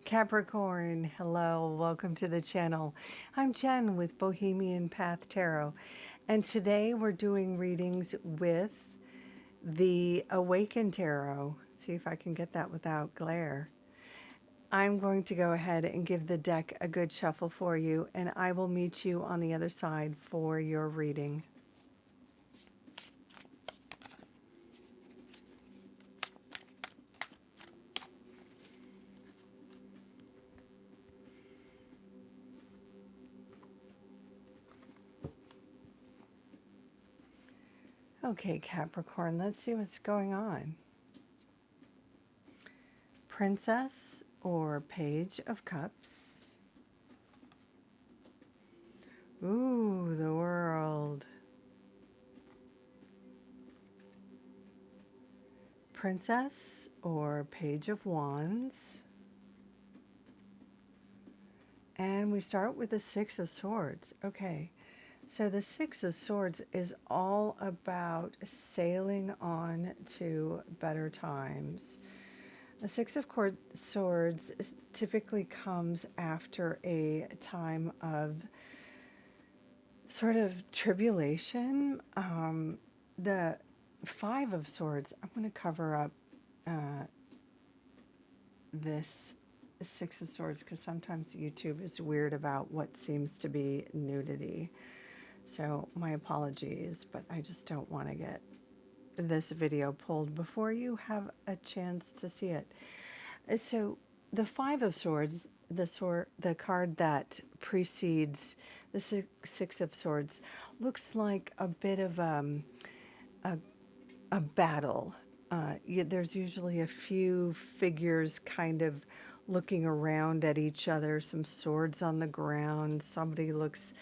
Capricorn, hello, welcome to the channel. I'm Jen with Bohemian Path Tarot, and today we're doing readings with the Awakened Tarot. See if I can get that without glare. I'm going to go ahead and give the deck a good shuffle for you, and I will meet you on the other side for your reading. Okay, Capricorn, let's see what's going on. Princess or Page of Cups. Ooh, the World. Princess or Page of Wands. And we start with the Six of Swords. Okay, so the Six of Swords is all about sailing on to better times. The Six of Swords typically comes after a time of sort of tribulation. The Five of Swords, I'm going to cover up this Six of Swords because sometimes YouTube is weird about what seems to be nudity. So my apologies, but I just don't want to get this video pulled before you have a chance to see it. So the Five of Swords, the card that precedes the Six of Swords, looks like a bit of a battle. There's usually a few figures kind of looking around at each other, some swords on the ground. Somebody looks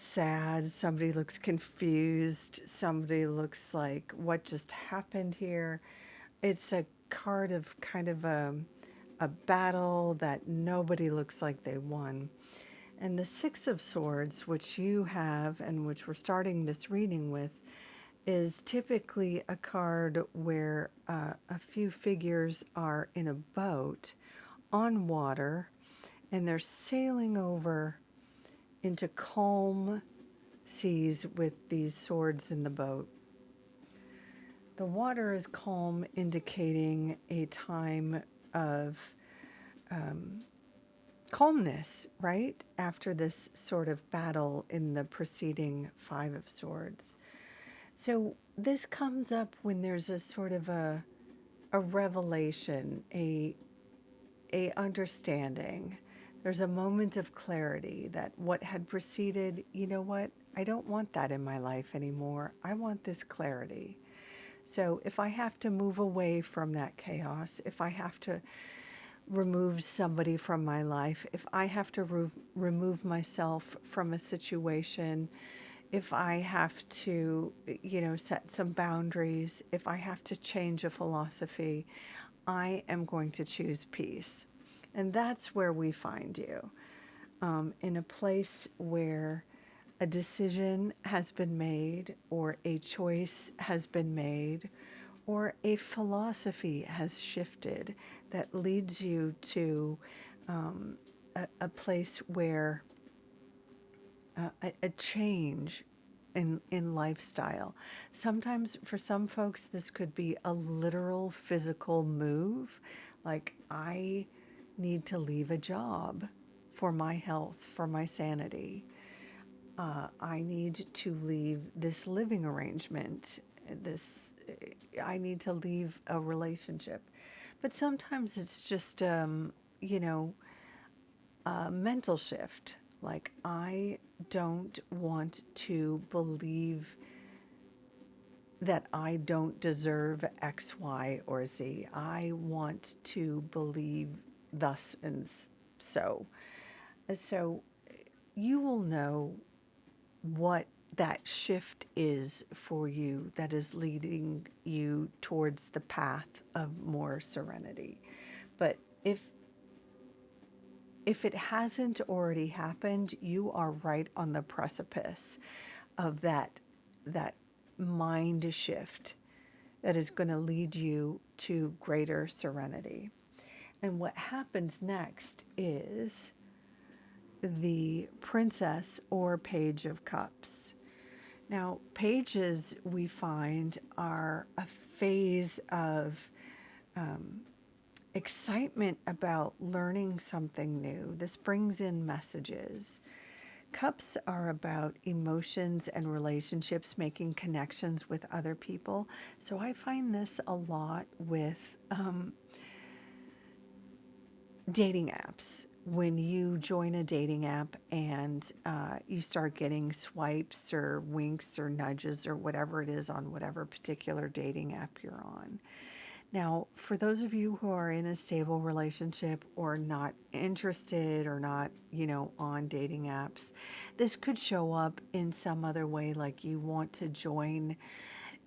sad, somebody looks confused, somebody looks like, what just happened here? It's a card of kind of a battle that nobody looks like they won. And the Six of Swords, which you have and which we're starting this reading with, is typically a card where a few figures are in a boat on water and they're sailing over into calm seas with these swords in the boat. The water is calm, indicating a time of calmness, right? After this sort of battle in the preceding Five of Swords. So this comes up when there's a sort of a revelation, a understanding. There's a moment of clarity that what had preceded, you know what, I don't want that in my life anymore. I want this clarity. So if I have to move away from that chaos, if I have to remove somebody from my life, if I have to remove myself from a situation, if I have to, set some boundaries, if I have to change a philosophy, I am going to choose peace. And that's where we find you, in a place where a decision has been made, or a choice has been made, or a philosophy has shifted that leads you to a place where a change in lifestyle. Sometimes for some folks, this could be a literal physical move. Like, I need to leave a job for my health, for my sanity. I need to leave this living arrangement. I need to leave a relationship. But sometimes it's just, a mental shift. Like, I don't want to believe that I don't deserve X, Y, or Z. I want to believe thus and so. So you will know what that shift is for you that is leading you towards the path of more serenity. But if it hasn't already happened, you are right on the precipice of that mind shift that is going to lead you to greater serenity. And what happens next is the Princess or Page of Cups. Now, pages we find are a phase of excitement about learning something new. This brings in messages. Cups are about emotions and relationships, making connections with other people. So I find this a lot with dating apps. When you join a dating app and you start getting swipes or winks or nudges or whatever it is on whatever particular dating app you're on. Now, for those of you who are in a stable relationship or not interested or not, on dating apps, this could show up in some other way, like you want to join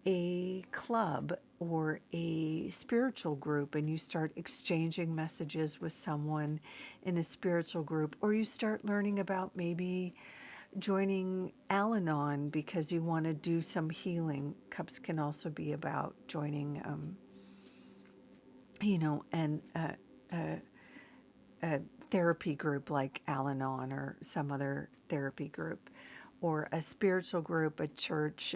a club or a spiritual group and you start exchanging messages with someone in a spiritual group, or you start learning about maybe joining Al-Anon because you want to do some healing. Cups can also be about joining, and a therapy group like Al-Anon or some other therapy group, or a spiritual group, a church,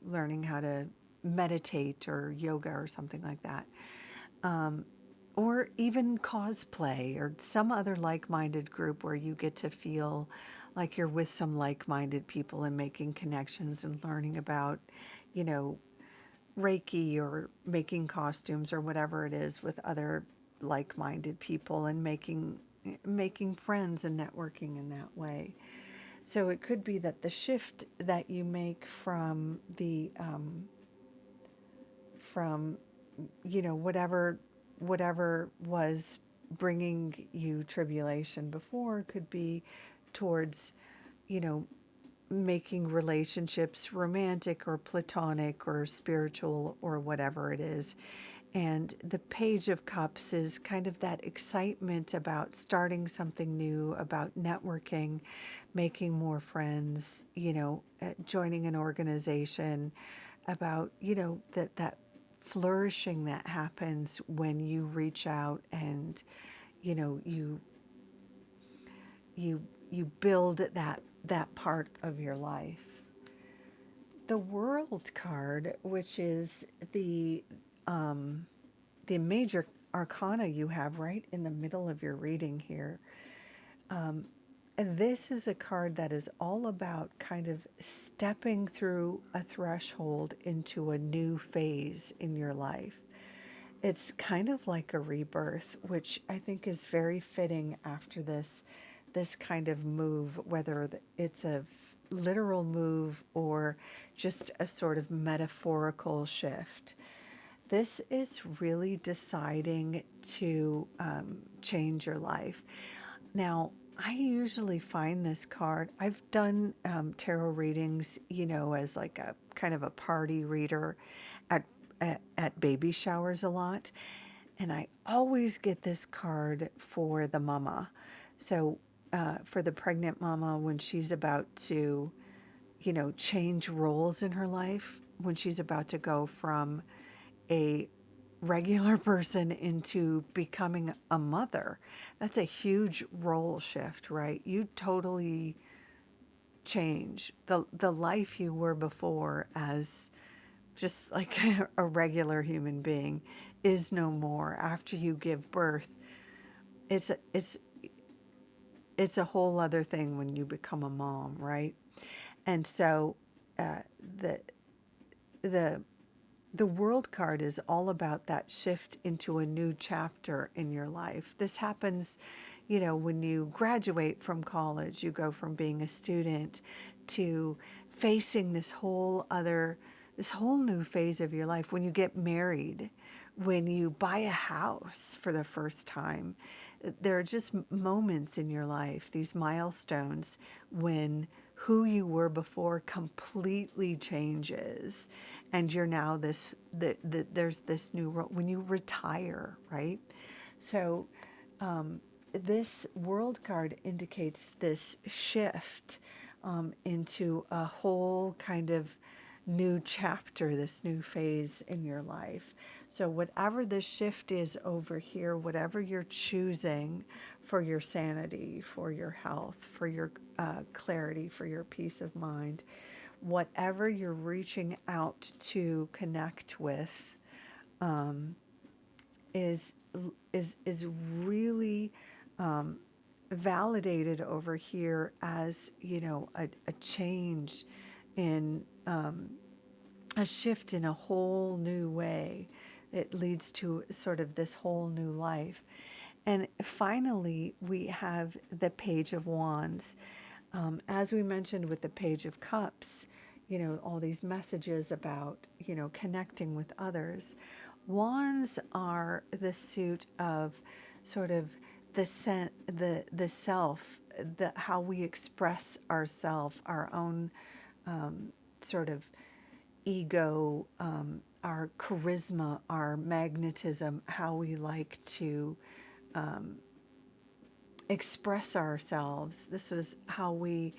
learning how to meditate or yoga or something like that. Or even cosplay or some other like-minded group where you get to feel like you're with some like-minded people and making connections and learning about, you know, Reiki or making costumes or whatever it is with other like-minded people and making friends and networking in that way. So it could be that the shift that you make from the from whatever was bringing you tribulation before could be towards, you know, making relationships romantic or platonic or spiritual or whatever it is. And the Page of Cups is kind of that excitement about starting something new, about networking, making more friends, joining an organization, about, that flourishing that happens when you reach out and, you know, you build that part of your life. The World card, which is the major arcana you have right in the middle of your reading here. And this is a card that is all about kind of stepping through a threshold into a new phase in your life. It's kind of like a rebirth, which I think is very fitting after this kind of move, whether it's a literal move or just a sort of metaphorical shift. This is really deciding to change your life. Now, I usually find this card, I've done tarot readings, as like a kind of a party reader at, at baby showers a lot. And I always get this card for the mama. So for the pregnant mama, when she's about to, change roles in her life, when she's about to go from a regular person into becoming a mother. That's a huge role shift, right? You totally change. The life you were before as just like a regular human being is no more after you give birth. It's a whole other thing when you become a mom, right? And so the the the World card is all about that shift into a new chapter in your life. This happens, when you graduate from college, you go from being a student to facing this whole new phase of your life. When you get married, when you buy a house for the first time, there are just moments in your life, these milestones, when who you were before completely changes, and you're now there's this new role when you retire, right? So this World card indicates this shift into a whole kind of new chapter, this new phase in your life. So whatever the shift is over here, whatever you're choosing for your sanity, for your health, for your clarity, for your peace of mind, whatever you're reaching out to connect with, is is really validated over here as, you know, a change in a shift in a whole new way. It leads to sort of this whole new life. And finally, we have the Page of Wands. As we mentioned with the Page of Cups, you know, all these messages about, you know, connecting with others. Wands are the suit of sort of the self, the how we express ourself, our own sort of ego, our charisma, our magnetism, how we like to express ourselves. This was how we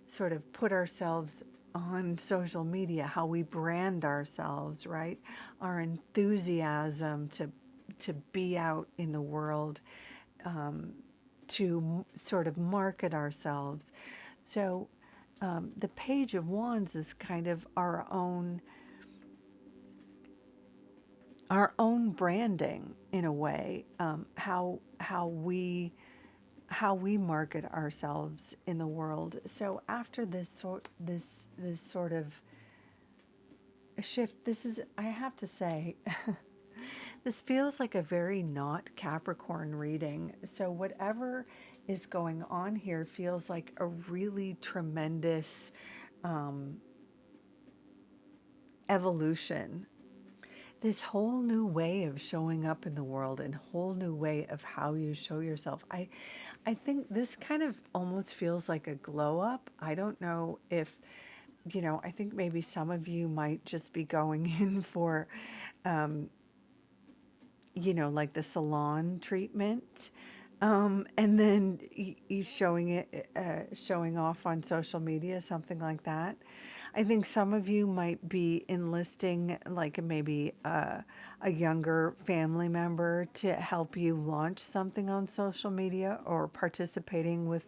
sort of put ourselves on social media, how we brand ourselves, right? Our enthusiasm to be out in the world, to sort of market ourselves. So the Page of Wands is kind of our own branding in a way, how we market ourselves in the world. So after this sort of shift, this is, I have to say, this feels like a very not Capricorn reading. So whatever is going on here feels like a really tremendous evolution, this whole new way of showing up in the world and whole new way of how you show yourself. I think this kind of almost feels like a glow up. I don't know if, you know, I think maybe some of you might just be going in for, you know, like the salon treatment. And then he's showing it, showing off on social media, something like that. I think some of you might be enlisting, like maybe a younger family member to help you launch something on social media, or participating with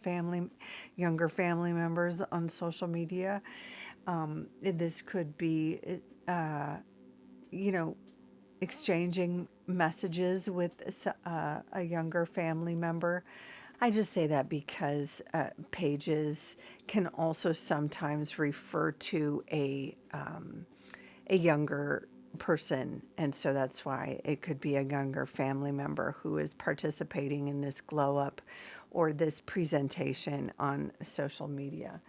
younger family members on social media. This could be, you know, exchanging messages with a younger family member. I just say that because pages can also sometimes refer to a younger person, and so that's why it could be a younger family member who is participating in this glow up or this presentation on social media.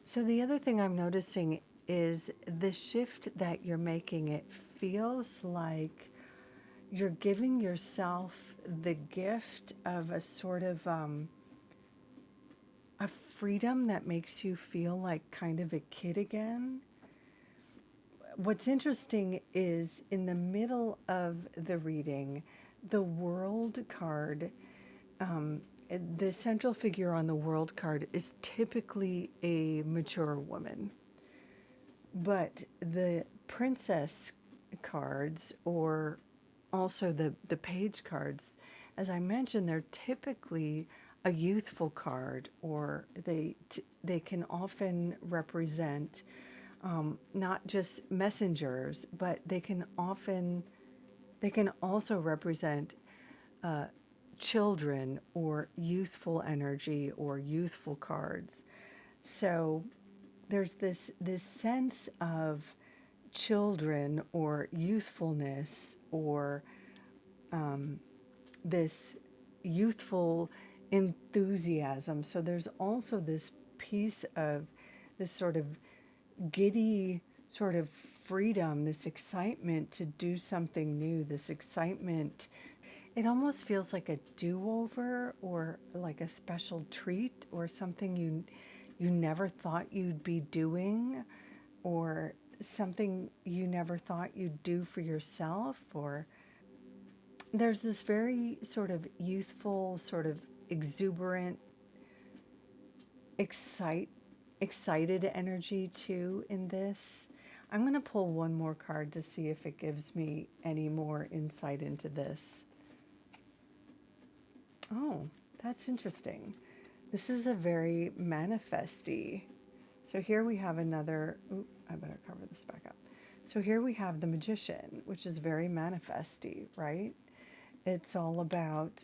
So the other thing I'm noticing is the shift that you're making. It feels like you're giving yourself the gift of a sort of a freedom that makes you feel like kind of a kid again. What's interesting is in the middle of the reading, the World card, the central figure on the World card is typically a mature woman. But the Princess cards, or also the Page cards, as I mentioned, they're typically a youthful card, or they can often represent not just messengers, but they can also represent children, or youthful energy, or youthful cards. So there's this sense of children, or youthfulness, or this youthful enthusiasm. So there's also this piece of this sort of giddy sort of freedom, this excitement to do something new, this excitement. It almost feels like a do-over, or like a special treat, or something you never thought you'd be doing, or something you never thought you'd do for yourself. Or there's this very sort of youthful, sort of exuberant, excite, excited energy too in this. I'm going to pull one more card to see if it gives me any more insight into this. Oh, that's interesting. This is a very manifesty. So here we have another, I better cover this back up. So here we have the Magician, which is very manifesty, right? It's all about,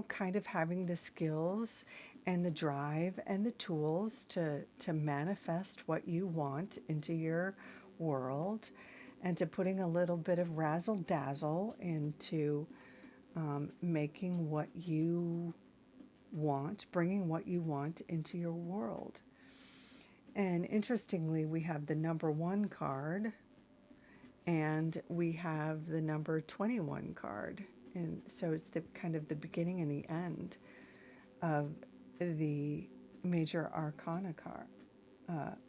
kind of having the skills and the drive and the tools to manifest what you want into your world, and to putting a little bit of razzle dazzle into making what you want, bringing what you want into your world. And interestingly, we have the number 1 card and we have the number 21 card. And so it's the kind of the beginning and the end of the major arcana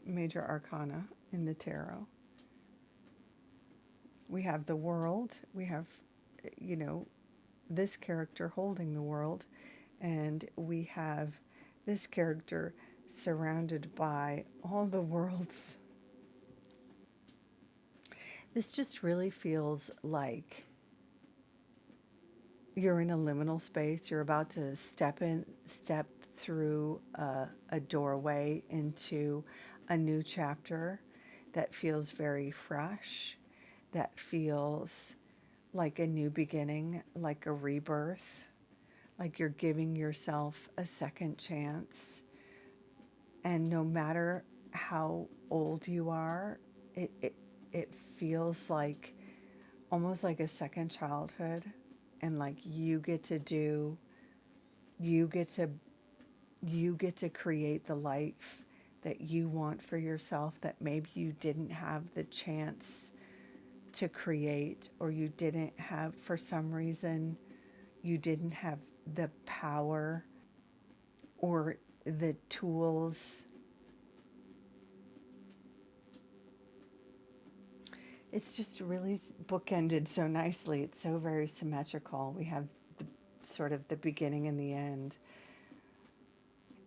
major arcana in the tarot. We have the world, we have, this character holding the world, and we have this character surrounded by all the worlds. This just really feels like you're in a liminal space. You're about to step through a doorway into a new chapter that feels very fresh, that feels like a new beginning, like a rebirth, like you're giving yourself a second chance. And no matter how old you are, it feels like almost like a second childhood, and like you get to create the life that you want for yourself, that maybe you didn't have the chance to create, or you didn't have, for some reason, you didn't have the power or the tools. It's just really bookended so nicely. It's so very symmetrical. We have the sort of the beginning and the end.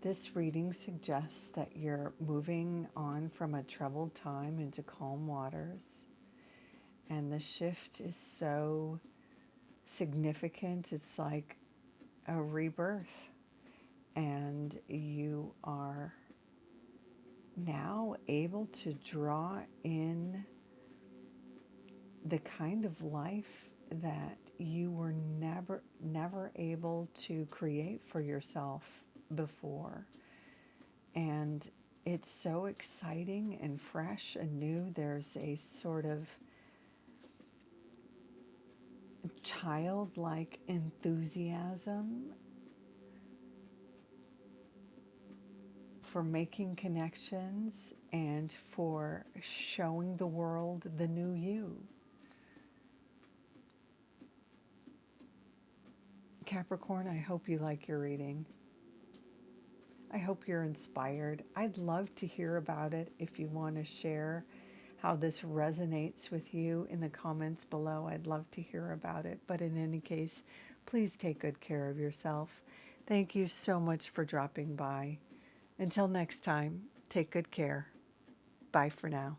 This reading suggests that you're moving on from a troubled time into calm waters. And the shift is so significant. It's like a rebirth. And you are now able to draw in the kind of life that you were never able to create for yourself before. And it's so exciting and fresh and new. There's a sort of childlike enthusiasm for making connections and for showing the world the new you. Capricorn, I hope you like your reading. I hope you're inspired. I'd love to hear about it. If you want to share how this resonates with you in the comments below, I'd love to hear about it. But in any case, please take good care of yourself. Thank you so much for dropping by. Until next time, take good care. Bye for now.